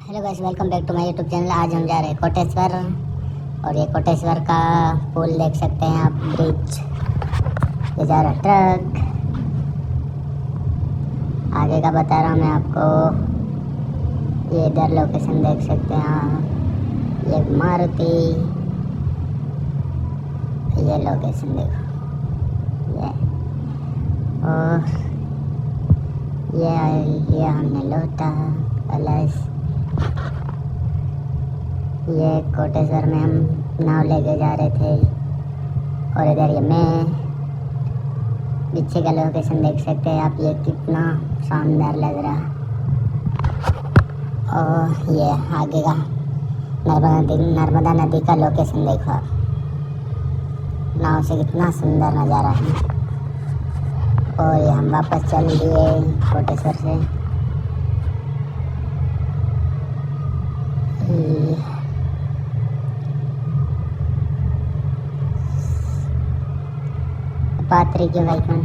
Hello guys, welcome back to my YouTube channel. आज हम जा रहे हैं कोटेश्वर और ये कोटेश्वर का पुल देख सकते हैं आप, ब्रिज। ये जा रहा ट्रक। आगे का बता रहा हूँ मैं आपको। ये इधर लोकेशन देख सकते हैं आप। ये मारुति, ये लोकेशन देखो। ये और ये हमने लोटा कलश। ये कोटेश्वर में हम नाव लेके जा रहे थे और इधर ये मैं पीछे का लोकेशन देख सकते हैं आप। ये कितना शानदार लग रहा। और ये आगे का नर्मदा नदी का लोकेशन देखो आप। नाव से कितना सुंदर नज़ारा है। और ये हम वापस चल दिए कोटेश्वर से। पात्री के भाई कौन